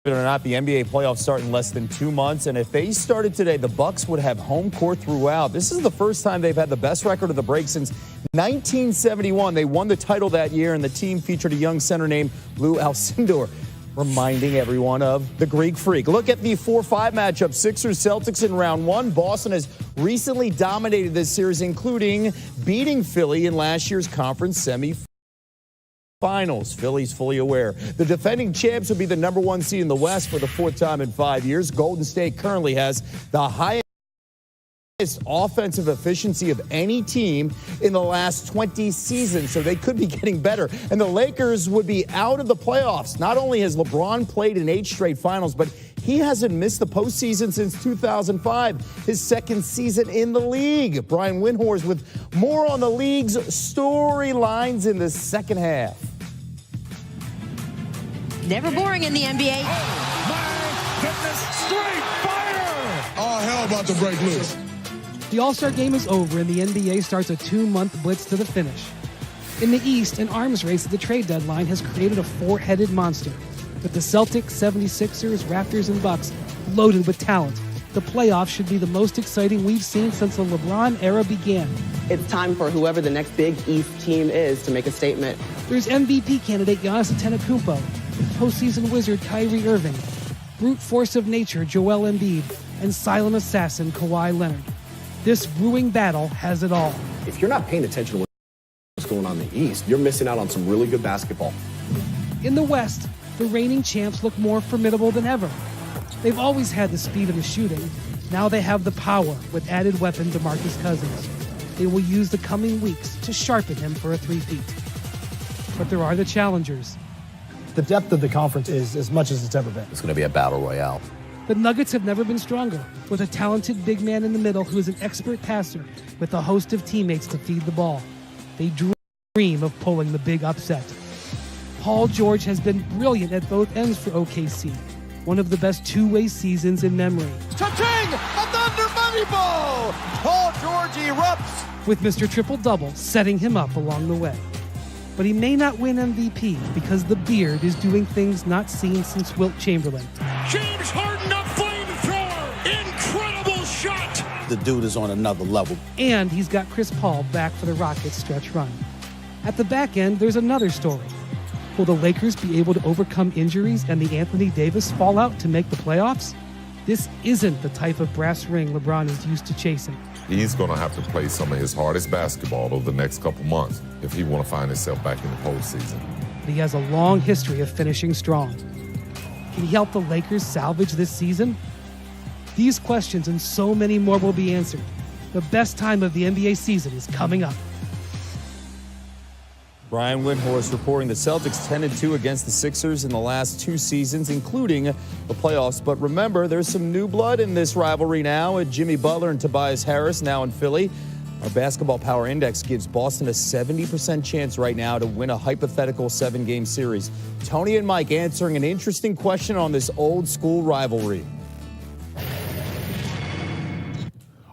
Believe it or not, the NBA playoffs start in less than 2 months, and if they started today, the Bucks would have home court throughout. This is the first time they've had the best record of the break since 1971. They won the title that year, and the team featured a young center named Lou Alcindor, reminding everyone of the Greek Freak. Look at the 4-5 matchup. Sixers-Celtics in round one. Boston has recently dominated this series, including beating Philly in last year's conference semifinals. Philly's fully aware. The defending champs will be the number one seed in the West for the fourth time in 5 years. Golden State currently has the highest offensive efficiency of any team in the last 20 seasons, so they could be getting better. And the Lakers would be out of the playoffs. Not only has LeBron played in 8 straight finals, but he hasn't missed the postseason since 2005, his second season in the league. Brian Windhorst with more on the league's storylines in the second half. Never boring in the NBA. Oh, my goodness. Straight fire! All hell about to break loose. The All-Star game is over, and the NBA starts a 2-month blitz to the finish. In the East, an arms race at the trade deadline has created a 4-headed monster. With the Celtics, 76ers, Raptors, and Bucks loaded with talent, the playoffs should be the most exciting we've seen since the LeBron era began. It's time for whoever the next big East team is to make a statement. There's MVP candidate Giannis Antetokounmpo, postseason wizard Kyrie Irving, brute force of nature Joel Embiid, and silent assassin Kawhi Leonard. This brewing battle has it all. If you're not paying attention to what's going on in the East, you're missing out on some really good basketball. In the West, the reigning champs look more formidable than ever. They've always had the speed and the shooting. Now they have the power with added weapon DeMarcus Cousins. They will use the coming weeks to sharpen him for a three-peat. But there are the challengers. The depth of the conference is as much as it's ever been. It's going to be a battle royale. The Nuggets have never been stronger, with a talented big man in the middle who is an expert passer with a host of teammates to feed the ball. They dream of pulling the big upset. Paul George has been brilliant at both ends for OKC, one of the best two-way seasons in memory. Cha-ching! A Thunder Money Ball! Paul George erupts! With Mr. Triple-Double setting him up along the way. But he may not win MVP because the beard is doing things not seen since Wilt Chamberlain. James Harden, a flamethrower! Incredible shot! The dude is on another level. And he's got Chris Paul back for the Rockets' stretch run. At the back end, there's another story. Will the Lakers be able to overcome injuries and the Anthony Davis fallout to make the playoffs? This isn't the type of brass ring LeBron is used to chasing. He's going to have to play some of his hardest basketball over the next couple months if he want to find himself back in the postseason. He has a long history of finishing strong. Can he help the Lakers salvage this season? These questions and so many more will be answered. The best time of the NBA season is coming up. Brian Windhorst reporting the Celtics 10-2 against the Sixers in the last 2 seasons, including the playoffs. But remember, there's some new blood in this rivalry now with Jimmy Butler and Tobias Harris now in Philly. Our basketball power index gives Boston a 70% chance right now to win a hypothetical 7-game series. Tony and Mike answering an interesting question on this old school rivalry.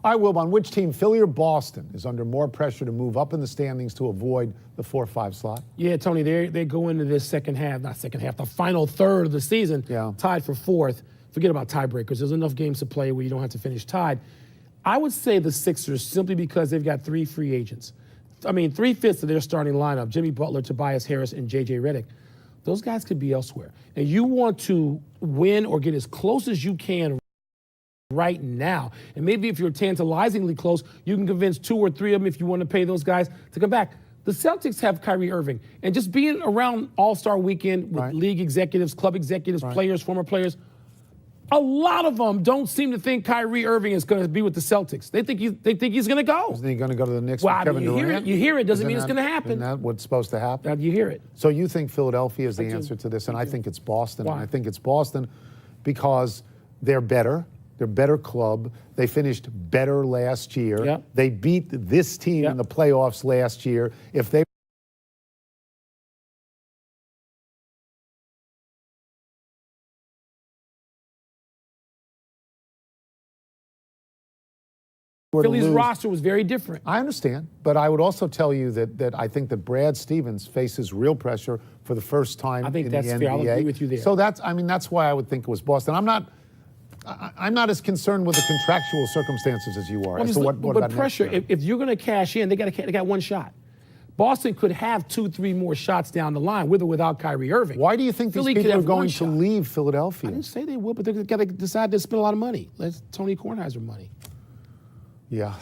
All right, Wilbon, which team, Philly or Boston, is under more pressure to move up in the standings to avoid the 4-5 slot? Yeah, Tony, they go into this the final third of the season, tied for fourth. Forget about tiebreakers. There's enough games to play where you don't have to finish tied. I would say the Sixers simply because they've got 3 free agents. I mean, 3/5 of their starting lineup, Jimmy Butler, Tobias Harris, and J.J. Redick. Those guys could be elsewhere. And you want to win or get as close as you can right now. And maybe if you're tantalizingly close, you can convince 2 or 3 of them if you want to pay those guys to come back. The Celtics have Kyrie Irving. And just being around All-Star Weekend with league executives, club executives, players, former players, a lot of them don't seem to think Kyrie Irving is going to be with the Celtics. They think he's going to go. Isn't he going to go to the Knicks with Kevin Durant? You hear it. Doesn't mean it's going to happen. Isn't that what's supposed to happen? You hear it. So you think Philadelphia is the answer to this, and I think it's Boston. Why? And I think it's Boston because they're better. They're a better club. They finished better last year. Yep. They beat this team in the playoffs last year. If they Philly's roster was very different. I understand, but I would also tell you that I think that Brad Stevens faces real pressure for the first time in the NBA. I think that's fair. I'll agree with you there. So that's why I would think it was Boston. I'm not as concerned with the contractual circumstances as you are. But pressure, if you're going to cash in, they got one shot. Boston could have 2-3 more shots down the line, with or without Kyrie Irving. Why do you think these people are going to leave Philadelphia? I didn't say they will, but they've got to decide to spend a lot of money. That's Tony Kornheiser money. Yeah.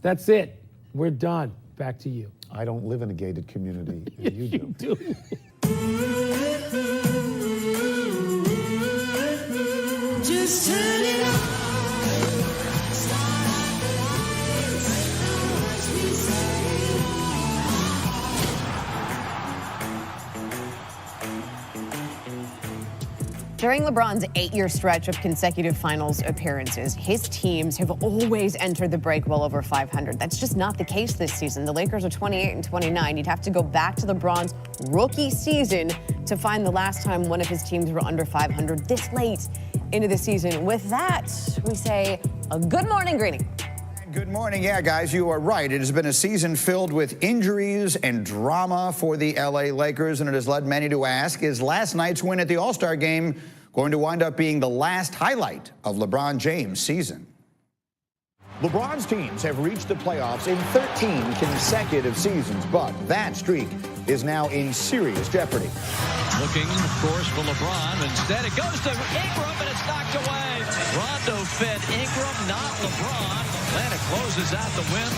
That's it. We're done. Back to you. I don't live in a gated community. And you do. You do. Just turn it on. During LeBron's 8-year stretch of consecutive finals appearances, his teams have always entered the break well over 500. That's just not the case this season. The Lakers are 28-29. You'd have to go back to LeBron's rookie season to find the last time one of his teams were under 500 this late into the season. With that, we say a good morning greeting. Good morning. Yeah, guys, you are right. It has been a season filled with injuries and drama for the LA Lakers, and it has led many to ask, is last night's win at the All-Star game going to wind up being the last highlight of LeBron James' season? LeBron's teams have reached the playoffs in 13 consecutive seasons, but that streak is now in serious jeopardy. Looking, of course, for LeBron. Instead, it goes to Ingram, and it's knocked away. Rondo fed Ingram, not LeBron. Atlanta closes out the win,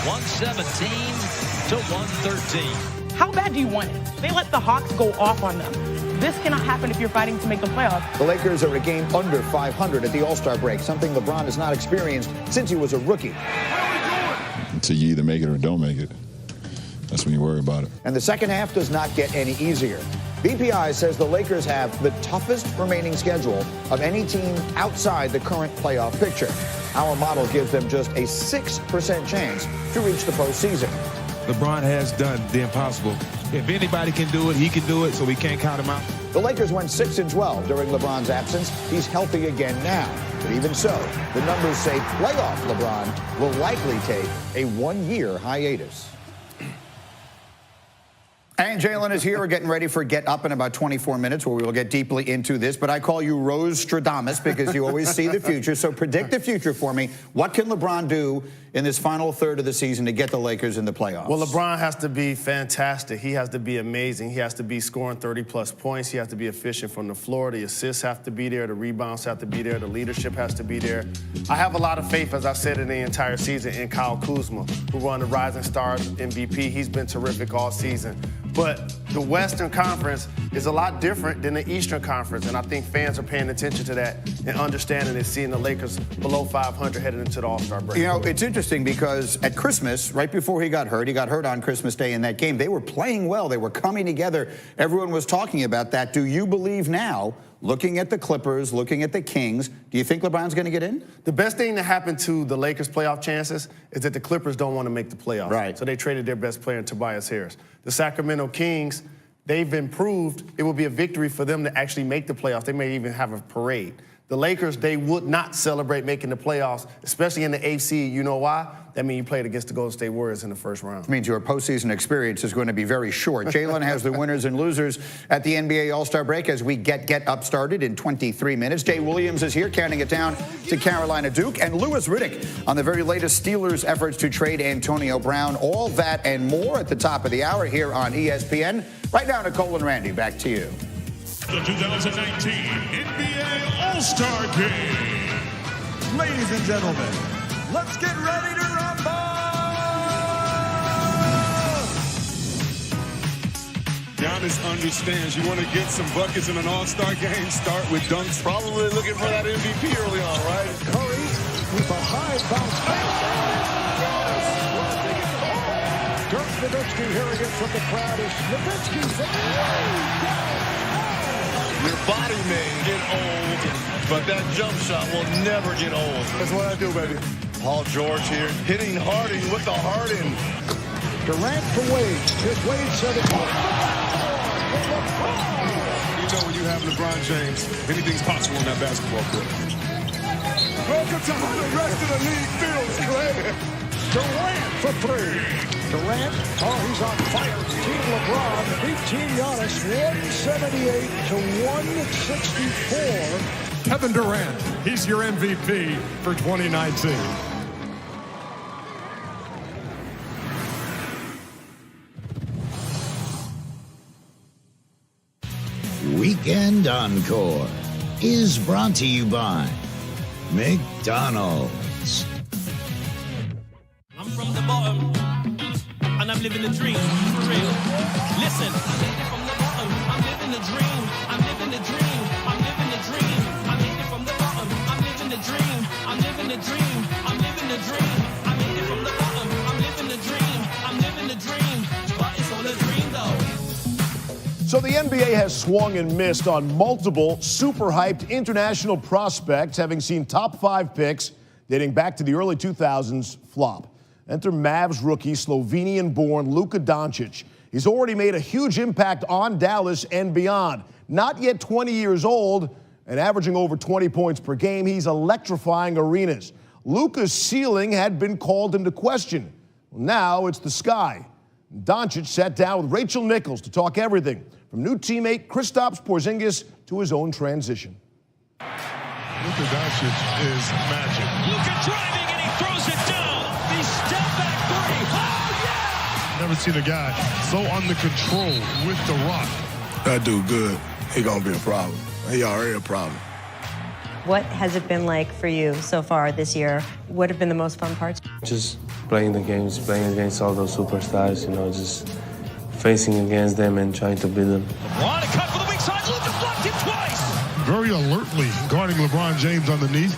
117-113. How bad do you want it? They let the Hawks go off on them. This cannot happen if you're fighting to make the playoffs. The Lakers are a game under 500 at the All-Star break, something LeBron has not experienced since he was a rookie. Until you either make it or don't make it. That's when you worry about it. And the second half does not get any easier. BPI says the Lakers have the toughest remaining schedule of any team outside the current playoff picture. Our model gives them just a 6% chance to reach the postseason. LeBron has done the impossible. If anybody can do it, he can do it, so we can't count him out. The Lakers went 6-12 during LeBron's absence. He's healthy again now. But even so, the numbers say playoff LeBron will likely take a one-year hiatus. And Jalen is here. We're getting ready for Get Up in about 24 minutes, where we will get deeply into this. But I call you Rose Stradamus because you always see the future. So predict the future for me. What can LeBron do in this final third of the season to get the Lakers in the playoffs? Well, LeBron has to be fantastic. He has to be amazing. He has to be scoring 30-plus points. He has to be efficient from the floor. The assists have to be there. The rebounds have to be there. The leadership has to be there. I have a lot of faith, as I said in the entire season, in Kyle Kuzma, who won the Rising Stars MVP. He's been terrific all season. But the Western Conference is a lot different than the Eastern Conference, and I think fans are paying attention to that and understanding and seeing the Lakers below 500 headed into the All-Star break. You know, it's interesting because at Christmas, right before he got hurt on Christmas Day in that game. They were playing well. They were coming together. Everyone was talking about that. Do you believe now, looking at the Clippers, looking at the Kings, do you think LeBron's going to get in? The best thing that happened to the Lakers' playoff chances is that the Clippers don't want to make the playoffs. Right. So they traded their best player in Tobias Harris. The Sacramento Kings, they've improved. It will be a victory for them to actually make the playoffs. They may even have a parade. The Lakers, they would not celebrate making the playoffs, especially in the AFC. You know why? That means you played against the Golden State Warriors in the first round. It means your postseason experience is going to be very short. Jalen has the winners and losers at the NBA All-Star break as we get up started in 23 minutes. Jay Williams is here counting it down to Carolina Duke. And Louis Riddick on the very latest Steelers efforts to trade Antonio Brown. All that and more at the top of the hour here on ESPN. Right now, Nicole and Randy, back to you. The 2019 NBA All-Star Game. Ladies and gentlemen, let's get ready to rumble! Giannis understands you want to get some buckets in an All-Star game, start with dunks. Probably looking for that MVP early on, right? Curry with a high bounce pass. Dirk Nowitzki hearing it from the crowd as Nowitzki from way down. Your body may get old, but that jump shot will never get old. That's what I do, baby. Paul George here, hitting Harding with the Harden. Durant for Wade. Here's Wade setting up. You know when you have LeBron James, anything's possible in that basketball court. Welcome to how the rest of the league feels, Clay. Durant for three. Durant, he's on fire. Team LeBron beat Team Giannis 178 to 164. Kevin Durant, he's your MVP for 2019. Weekend Encore is brought to you by McDonald's. I'm from the bottom, and I'm living the dream, for real. Listen, from the bottom, I'm living the dream. I'm living the dream. I'm living the dream. I'm hitting from the bottom, I'm living the dream. I'm living the dream. I'm living the dream. I'm hitting from the bottom, I'm living the dream. I'm living the dream, but it's all a dream though. So the NBA has swung and missed on multiple super-hyped international prospects, having seen top 5 picks dating back to the early 2000s flop. Enter Mavs rookie, Slovenian-born Luka Doncic. He's already made a huge impact on Dallas and beyond. Not yet 20 years old and averaging over 20 points per game, he's electrifying arenas. Luka's ceiling had been called into question. Well, now it's the sky. Doncic sat down with Rachel Nichols to talk everything from new teammate Kristaps Porzingis to his own transition. Luka Doncic is magic. Luka driving and he throws it down. The step back three. Oh yeah! Never seen a guy so under control with the rock. That dude good. He gonna be a problem. He already a problem. What has it been like for you so far this year? What have been the most fun parts? Just playing the games, playing against all those superstars, just facing against them and trying to beat them. LeBron, a cut for the weak side. Luka blocked him twice. Very alertly guarding LeBron James underneath.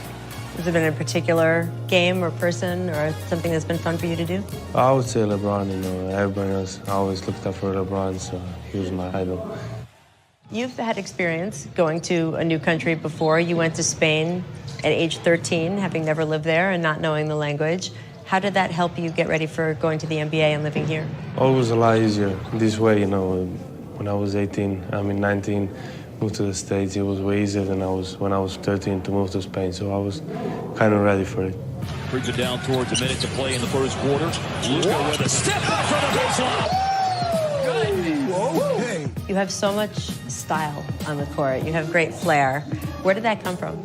Has there been a particular game or person or something that's been fun for you to do? I would say LeBron, everybody else. I always looked up for LeBron, so he was my idol. You've had experience going to a new country before. You went to Spain at age 13, having never lived there and not knowing the language. How did that help you get ready for going to the NBA and living here? Always a lot easier this way, when I was 19, moved to the States, it was way easier than when I was 13 to move to Spain, so I was kind of ready for it. Brings it down towards a minute to play in the first quarter. Luka with a step back from the baseline. You have so much style on the court. You have great flair. Where did that come from?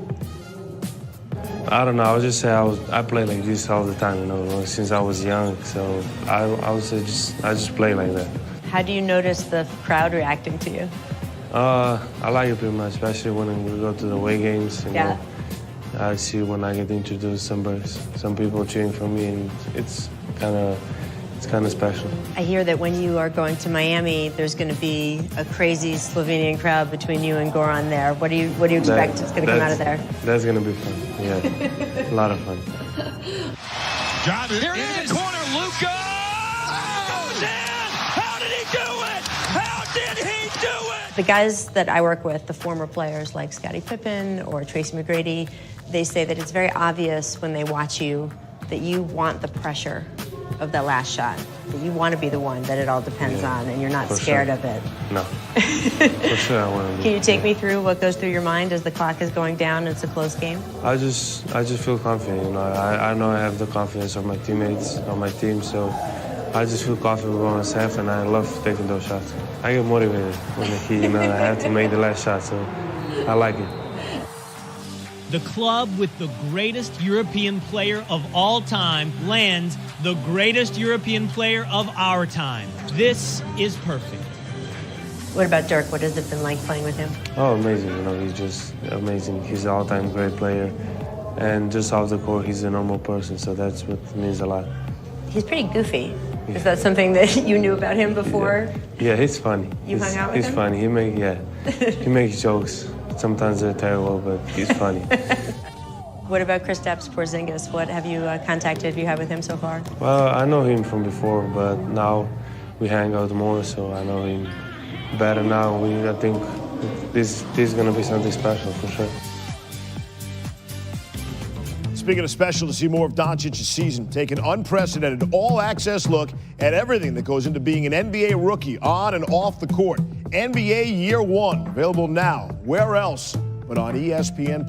I don't know. I would just say I play like this all the time, since I was young. So I would say I just play like that. How do you notice the crowd reacting to you? I like it pretty much, especially when we go to the away games. Yeah. I see when I get introduced, some people cheering for me, and it's kind of special. I hear that when you are going to Miami, there's going to be a crazy Slovenian crowd between you and Goran there. What do you expect is going to come out of there? That's going to be fun. Yeah, a lot of fun. Got it. There it is. Corner, Luka. Goes in. How did he do it? How did he do it? The guys that I work with, the former players like Scottie Pippen or Tracy McGrady, they say that it's very obvious when they watch you that you want the pressure of the last shot, that you want to be the one that it all depends on, and you're not scared of it. No, for sure I want to. Can you take me through what goes through your mind as the clock is going down and it's a close game? I just feel confident. I know I have the confidence of my teammates on my team, so I just feel confident going safe, and I love taking those shots. I get motivated when I have to make the last shot, so I like it. The club with the greatest European player of all time lands the greatest European player of our time. This is perfect. What about Dirk? What has it been like playing with him? Oh, amazing. He's just amazing. He's an all-time great player. And just off the court, he's a normal person, so that's what means a lot. He's pretty goofy. Is that something that you knew about him before? Yeah, he's funny. You hung out with him? He's funny. He makes jokes. Sometimes they're terrible, but he's funny. What about Kristaps Porzingis? What have you contacted you had with him so far? Well, I know him from before, but now we hang out more, so I know him better now. I think this is going to be something special for sure. Speaking of special, to see more of Doncic's season, take an unprecedented all-access look at everything that goes into being an NBA rookie on and off the court. NBA Year One, available now. Where else but on ESPN+.